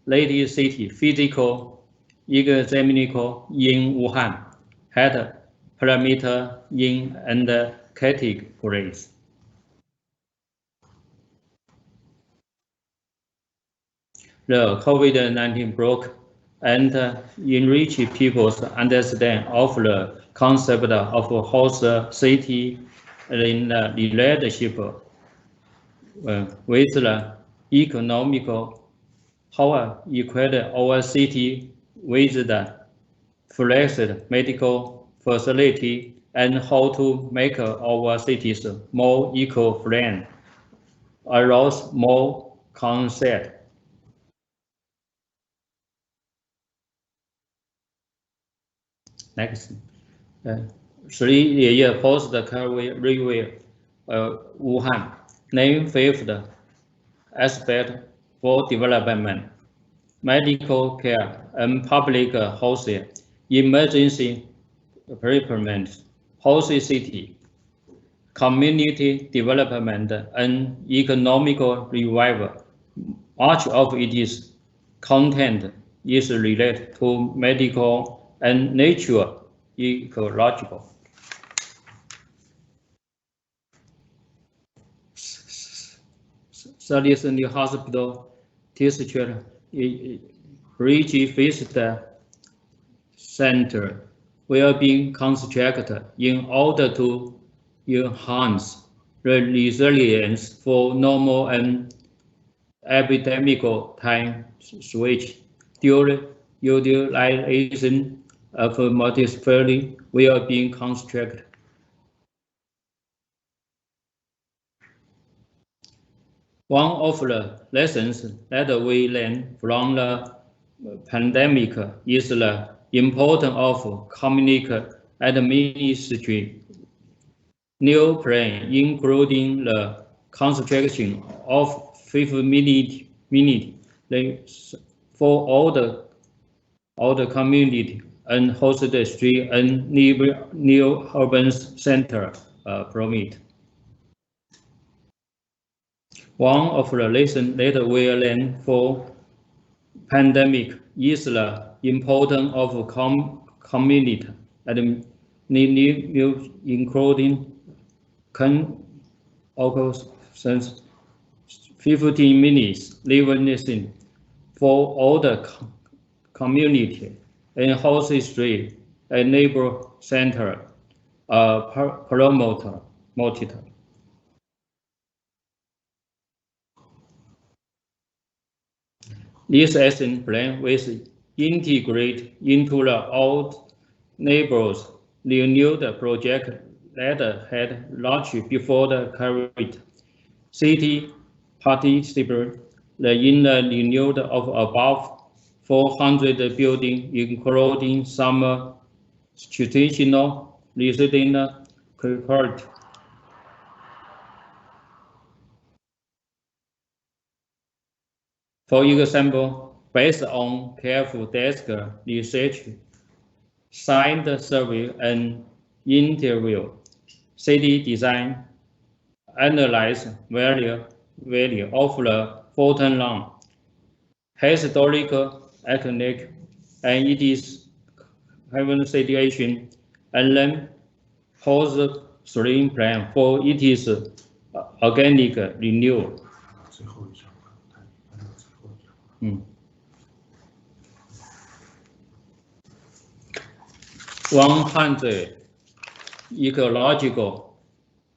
latest city physical examination in Wuhan had parameter in and categories. The COVID-19 broke and enriched people's understanding of the concept of host city in the relationship with the economical, how equate our city with the flexed medical facility and how to make our cities more eco-friendly, arouse more consent. Next. 3 year post-COVID review Wuhan, name fifth aspect for development, medical care and public housing, emergency preparedness, host city, community development and economical revival. Much of its content is related to medical and nature ecological. Studies in the hospital district Revitalising center will be constructed in order to enhance the resilience for normal and epidemic time switch during utilization of multifaceted will be constructed. One of the lessons that we learned from the pandemic is the importance of community administration. New plan, including the construction of 5 minutes for all the community and host street and new urban center permit. One of the lessons that we learned for pandemic is the importance of community and including 15 minutes living for all the community and house street and neighbor center promoted. This action plan was integrated into the old neighbors renewed project that had launched before the COVID. City participated in the renewal of above 400 buildings, including some traditional residential property. For example, based on careful desk research, signed survey and interview, city design analyze value of the Fulton Line, historical, iconic, and its current situation, and then pose 3 plan for its organic renewal. 100 ecological,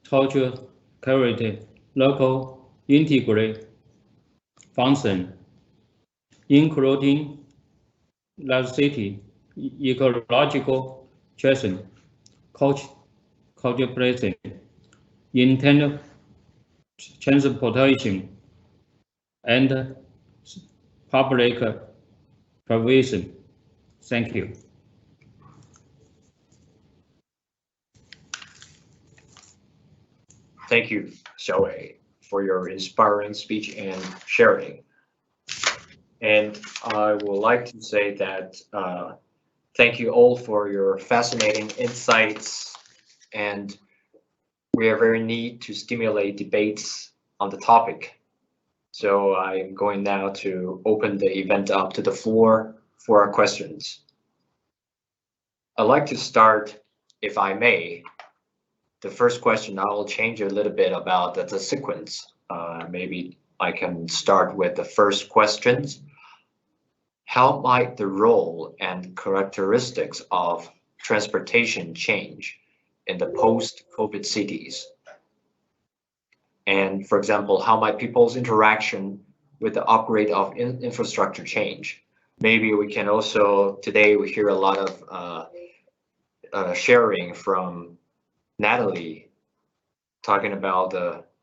social character, local integrate function, including large city, ecological choice, culture presence, internal transportation, and public provision. Thank you. Thank you, Xiaowei, for your inspiring speech and sharing. And I would like to say that thank you all for your fascinating insights, and we are very need to stimulate debates on the topic. So I'm going now to open the event up to the floor for our questions. I'd like to start, if I may, the first question, I will change a little bit about the sequence. Maybe I can start with the first questions. How might the role and characteristics of transportation change in the post-COVID cities? And for example, how might people's interaction with the upgrade of infrastructure change? Maybe we can also, today we hear a lot of sharing from Natalie, talking about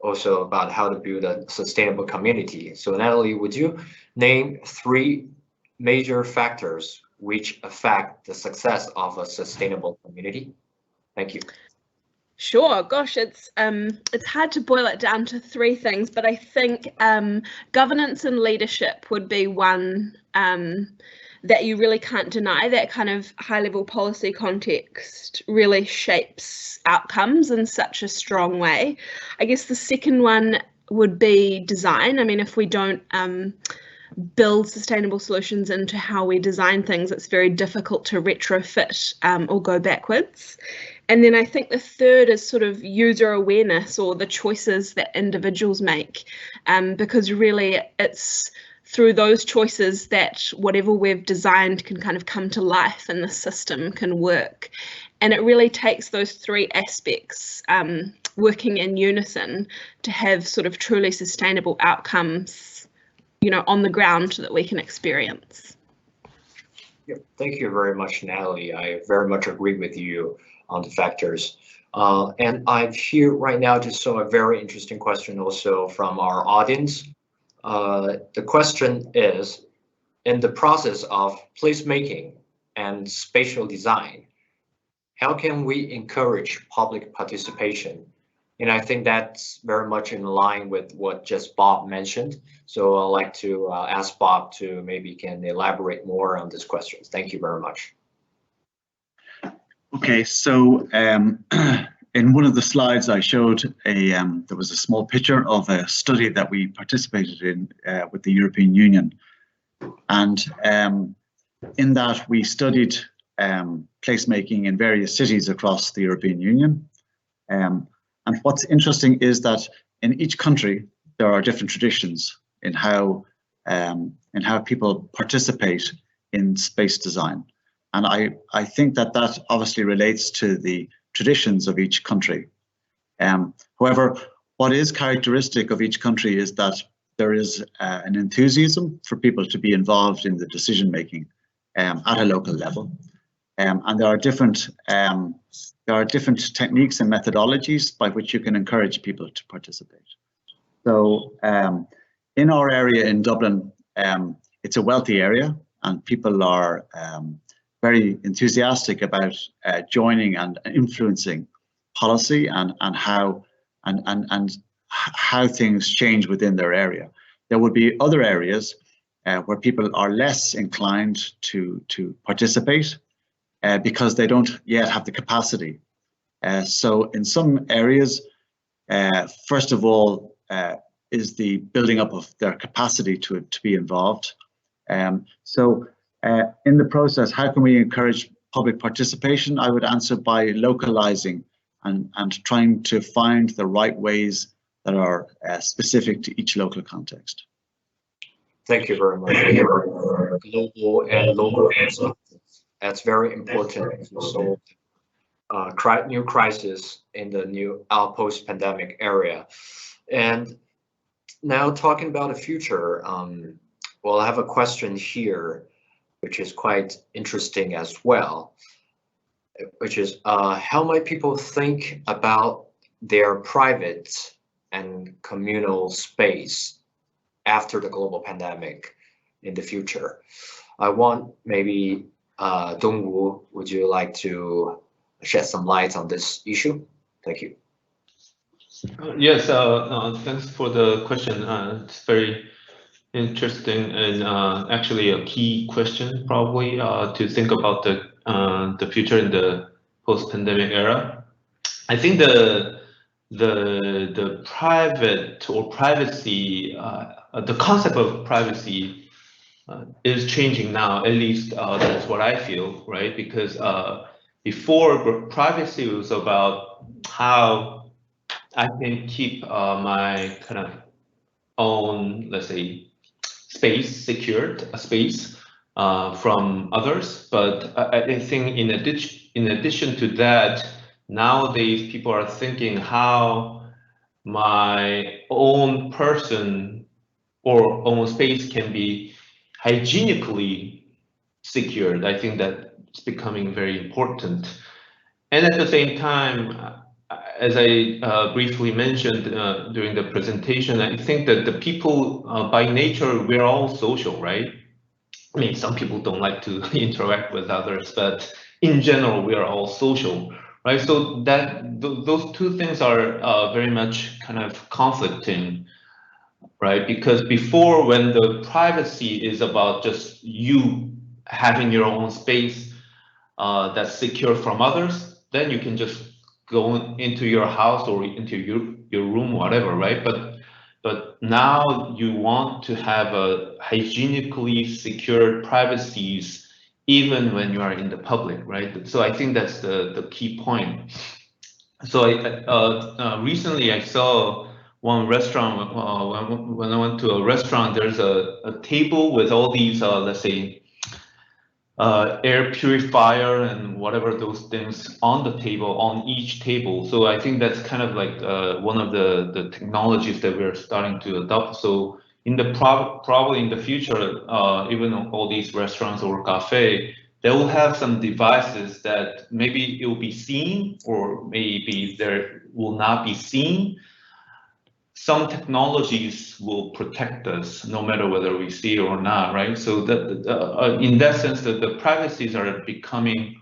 also about how to build a sustainable community. So Natalie, would you name 3 major factors which affect the success of a sustainable community? Thank you. Sure. Gosh, it's hard to boil it down to 3 things, but I think governance and leadership would be one that you really can't deny. That kind of high-level policy context really shapes outcomes in such a strong way. I guess the second one would be design. I mean, if we don't build sustainable solutions into how we design things, it's very difficult to retrofit or go backwards. And then I think the third is sort of user awareness, or the choices that individuals make, because really it's through those choices that whatever we've designed can kind of come to life and the system can work. And it really takes those 3 aspects working in unison to have sort of truly sustainable outcomes, you know, on the ground that we can experience. Yeah, thank you very much, Natalie. I very much agree with you on the factors. And I've here right now just saw a very interesting question also from our audience. The question is, in the process of placemaking and spatial design, how can we encourage public participation? And I think that's very much in line with what just Bob mentioned. So I'd like to ask Bob to maybe can elaborate more on this question. Thank you very much. Okay, so in one of the slides I showed there was a small picture of a study that we participated in with the European Union. And in that we studied placemaking in various cities across the European Union. And what's interesting is that in each country, there are different traditions in how people participate in space design. And I think that that obviously relates to the traditions of each country. However, what is characteristic of each country is that there is an enthusiasm for people to be involved in the decision making at a local level. And there are different techniques and methodologies by which you can encourage people to participate. So in our area in Dublin, it's a wealthy area, and people are very enthusiastic about joining and influencing policy and how things change within their area. There would be other areas where people are less inclined to participate because they don't yet have the capacity. So in some areas, first of all, is the building up of their capacity to be involved. In the process, how can we encourage public participation? I would answer by localizing and trying to find the right ways that are specific to each local context. Thank you very much. Global and local consultants. That's very important to solve new crisis in the new post-pandemic area. And now talking about the future, well, I have a question here, which is quite interesting as well, which is how might people think about their private and communal space after the global pandemic in the future? I want maybe Dongwu, would you like to shed some light on this issue? Thank you. Yes, thanks for the question. It's very interesting and actually a key question probably to think about the future in the post-pandemic era. I think the private or privacy, the concept of privacy is changing now. At least that's what I feel, right? Because before, privacy was about how I can keep my kind of own, let's say, space secured, a space from others. But I think in addition to that, nowadays people are thinking how my own person or own space can be hygienically secured. I think that's becoming very important. And at the same time, as I briefly mentioned during the presentation, I think that the people by nature, we're all social, right? I mean, some people don't like to interact with others, but in general, we are all social, right? So that those two things are very much kind of conflicting, right? Because before, when the privacy is about just you having your own space that's secure from others, then you can just go into your house or into your room, whatever, right? But now you want to have a hygienically secured privacies even when you are in the public, right? So I think that's the key point. So recently I saw one restaurant, when I went to a restaurant, there's a table with all these, let's say, air purifier and whatever those things on the table, on each table. So I think that's kind of like one of the technologies that we're starting to adopt. So in the probably in the future, even all these restaurants or cafe, they will have some devices that maybe it will be seen or maybe there will not be seen. Some technologies will protect us no matter whether we see it or not, right? So that in that sense, the privacies are becoming,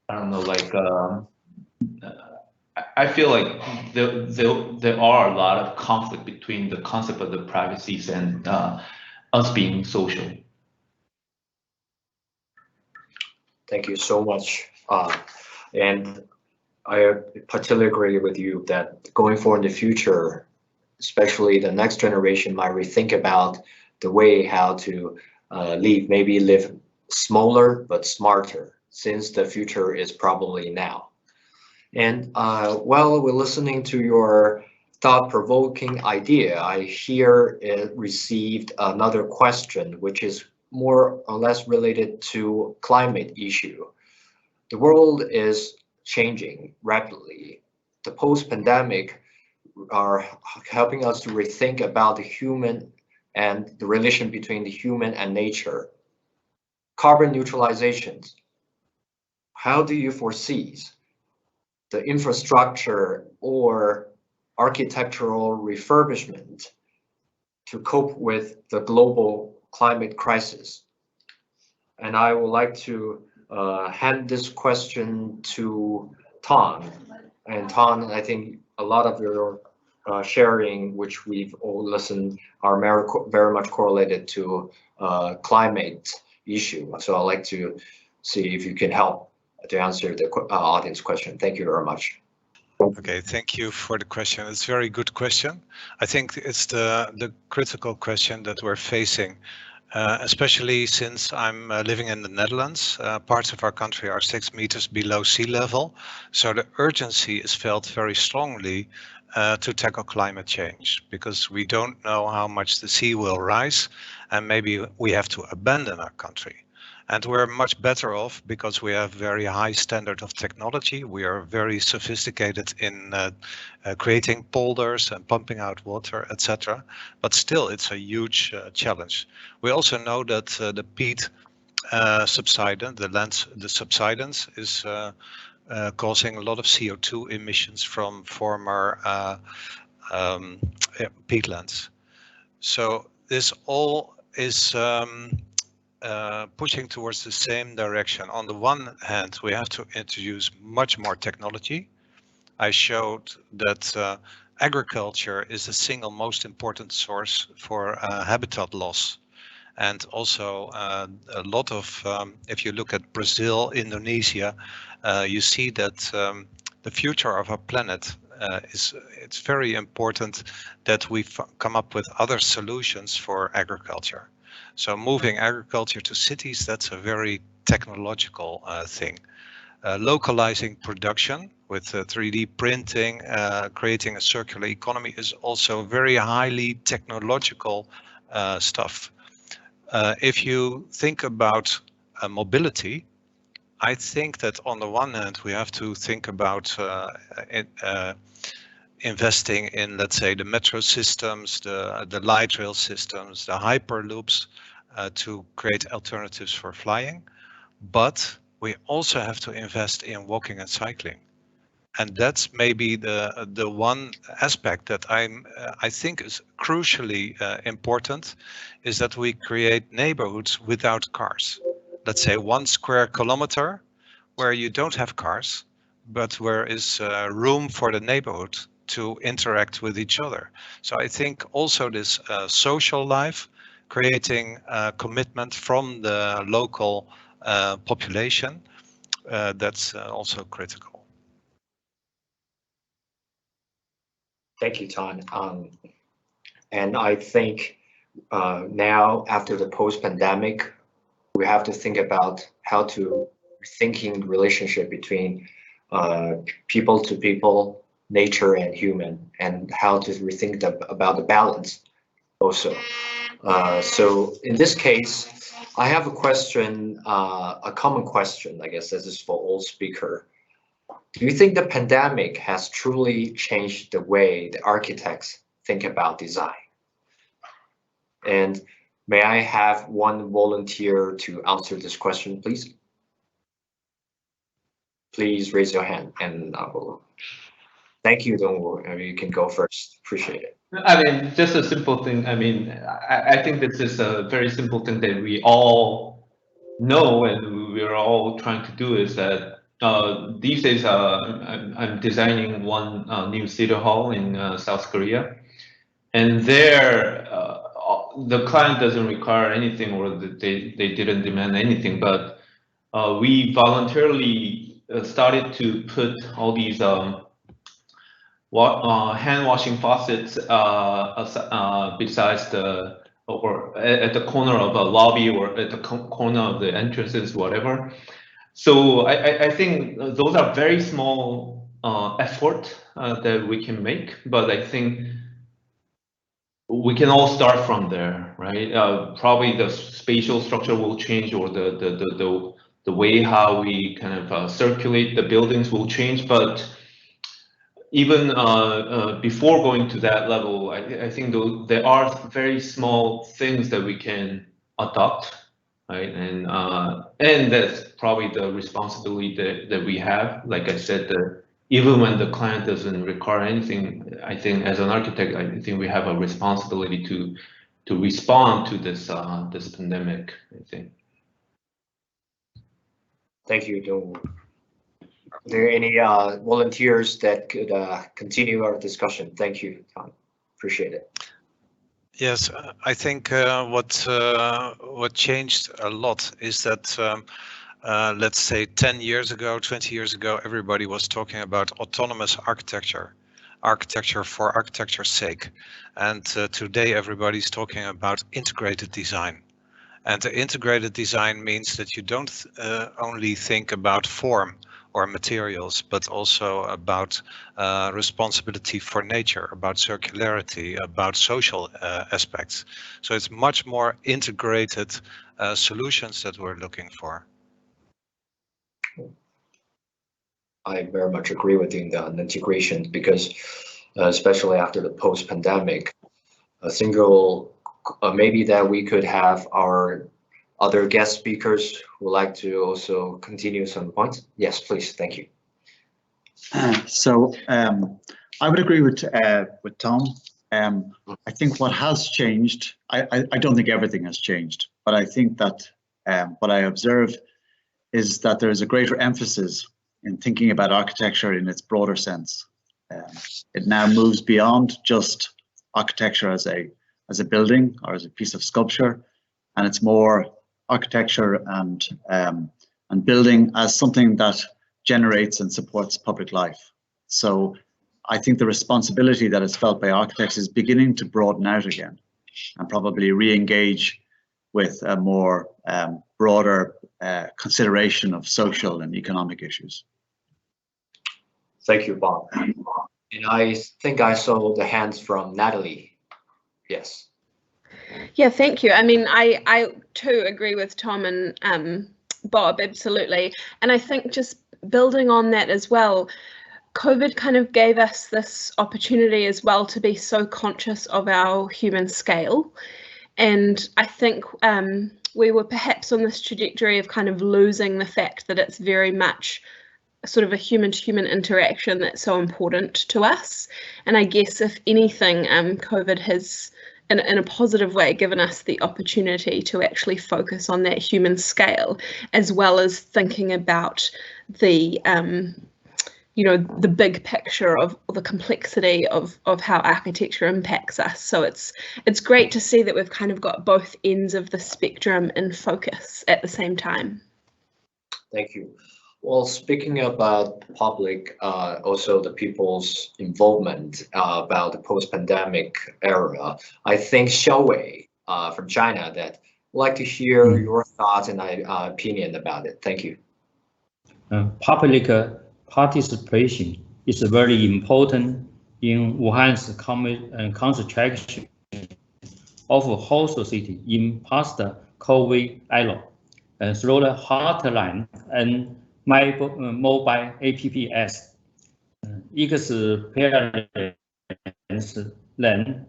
I don't know, like I feel like there are a lot of conflict between the concept of the privacies and us being social. Thank you so much. And I particularly agree with you that going forward in the future, especially the next generation, might rethink about the way how to live, maybe live smaller but smarter, since the future is probably now. And while we're listening to your thought-provoking idea, I here received another question, which is more or less related to climate issue. The world is changing rapidly. The post-pandemic are helping us to rethink about the human and the relation between the human and nature. Carbon neutralizations. How do you foresee the infrastructure or architectural refurbishment to cope with the global climate crisis? And I would like to hand this question to Tom. And Tom, I think a lot of your sharing, which we've all listened, are very much correlated to climate issue. So I'd like to see if you can help to answer the audience question. Thank you very much. Okay, thank you for the question. It's a very good question. I think it's the critical question that we're facing, especially since I'm living in the Netherlands. Parts of our country are 6 meters below sea level. So the urgency is felt very strongly to tackle climate change, because we don't know how much the sea will rise, and maybe we have to abandon our country. And we're much better off because we have very high standard of technology. We are very sophisticated in creating polders and pumping out water, etc. But still, it's a huge challenge. We also know that the peat subsidence, the subsidence is causing a lot of CO2 emissions from former peatlands. So this all is pushing towards the same direction. On the one hand, we have to introduce much more technology. I showed that agriculture is the single most important source for habitat loss. And also a lot of, if you look at Brazil, Indonesia, you see that the future of our planet it's very important that we come up with other solutions for agriculture. So moving agriculture to cities, that's a very technological thing. Localizing production with 3D printing, creating a circular economy is also very highly technological stuff. If you think about mobility, I think that on the one hand, we have to think about investing in, let's say, the metro systems, the light rail systems, the hyperloops to create alternatives for flying. But we also have to invest in walking and cycling. And that's maybe the one aspect that I think is crucially important, is that we create neighborhoods without cars. Let's say 1 square kilometer where you don't have cars, but where is room for the neighborhood to interact with each other. So I think also this social life, creating commitment from the local population, that's also critical. Thank you, Ton. And I think now, after the post-pandemic, we have to think about how to thinking relationship between people to people, nature and human, and how to rethink about the balance also. So in this case, I have a question, a common question, I guess this is for all speaker. Do you think the pandemic has truly changed the way the architects think about design? And may I have one volunteer to answer this question, please? Please raise your hand and I will. Thank you, don't worry, you can go first, appreciate it. I mean, just a simple thing. I mean, I think this is a very simple thing that we all know and we're all trying to do, is that these days I'm designing one new city hall in South Korea, and there the client doesn't require anything, or they didn't demand anything, but we voluntarily started to put all these hand washing faucets besides or at the corner of a lobby or at the corner of the entrances, whatever. So I think those are very small effort that we can make, but I think we can all start from there, right? Probably the spatial structure will change, or the way how we kind of circulate the buildings will change, but even before going to that level, I think there are very small things that we can adopt, right? And that's probably the responsibility that we have. Like I said, even when the client doesn't require anything, I think as an architect, I think we have a responsibility to respond to this this pandemic, I think. Thank you, Dong. Are there any volunteers that could continue our discussion? Thank you, Tom. Appreciate it. Yes, I think what changed a lot is that let's say 10 years ago, 20 years ago, everybody was talking about autonomous architecture, architecture for architecture's sake. And today everybody's talking about integrated design. And the integrated design means that you don't only think about form or materials, but also about responsibility for nature, about circularity, about social aspects. So it's much more integrated solutions that we're looking for. I very much agree with you on integration, because especially after the post-pandemic, a single, maybe that we could have our other guest speakers who would like to also continue some points. Yes, please. Thank you. So I would agree with Tom. I think what has changed, I don't think everything has changed, but I think that what I observe is that there is a greater emphasis in thinking about architecture in its broader sense. It now moves beyond just architecture as a building or as a piece of sculpture, and it's more architecture and building as something that generates and supports public life. So I think the responsibility that is felt by architects is beginning to broaden out again, and probably re-engage with a more broader consideration of social and economic issues. Thank you, Bob. And I think I saw the hands from Natalie. Yes. Yeah, thank you. I mean, I too agree with Tom and Bob, absolutely. And I think just building on that as well, COVID kind of gave us this opportunity as well to be so conscious of our human scale. And I think we were perhaps on this trajectory of kind of losing the fact that it's very much sort of a human-to-human interaction that's so important to us. And I guess if anything, COVID has, in a positive way, given us the opportunity to actually focus on that human scale, as well as thinking about the the big picture of the complexity of how architecture impacts us. So it's great to see that we've kind of got both ends of the spectrum in focus at the same time. Thank you. Well, speaking about public, also the people's involvement about the post-pandemic era, I think Xiaowei from China that would like to hear your thoughts and opinion about it. Thank you. Public participation is very important in Wuhan's construction of a whole society in past COVID era. Through the hotline and mobile apps, experience then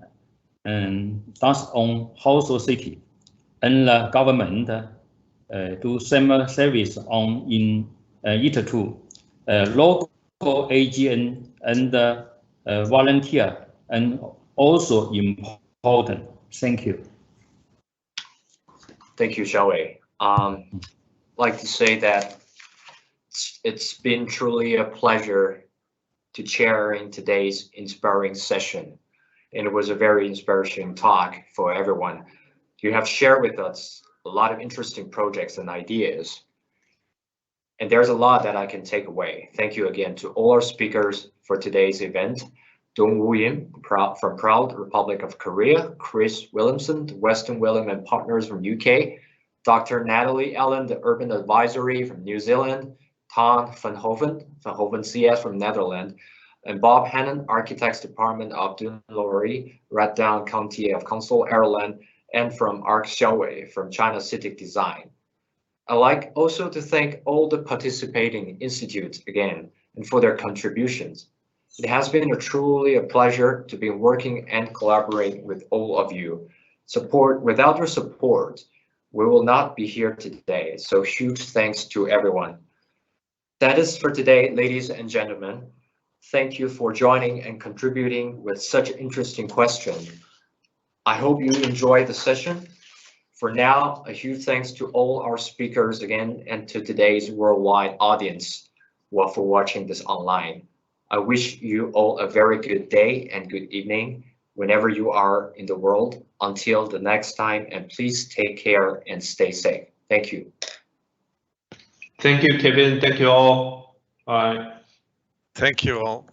does on whole society, and the government do some service on in it too. Local AGN and volunteer and also important. Thank you. Thank you, Xiaowei. I'd like to say that it's been truly a pleasure to chair in today's inspiring session. And it was a very inspiring talk for everyone. You have shared with us a lot of interesting projects and ideas. And there's a lot that I can take away. Thank you again to all our speakers for today's event. Dong Wu-Yin from Proud Republic of Korea, Chris Williamson, the Weston William and Partners from UK, Dr. Natalie Allen, the Urban Advisory from New Zealand, Tom van Hoven CS from Netherlands, and Bob Hannon, Architects Department of Dunlori, Reddown County of Council, Ireland, and from Arc Xiaowei from China City Design. I'd like also to thank all the participating institutes again and for their contributions. It has been truly a pleasure to be working and collaborating with all of you. Without your support, we will not be here today. So huge thanks to everyone. That is for today, ladies and gentlemen. Thank you for joining and contributing with such an interesting question. I hope you enjoyed the session. For now, a huge thanks to all our speakers again and to today's worldwide audience for watching this online. I wish you all a very good day and good evening whenever you are in the world. Until the next time, and please take care and stay safe. Thank you. Thank you, Kevin. Thank you all. Bye. Thank you all.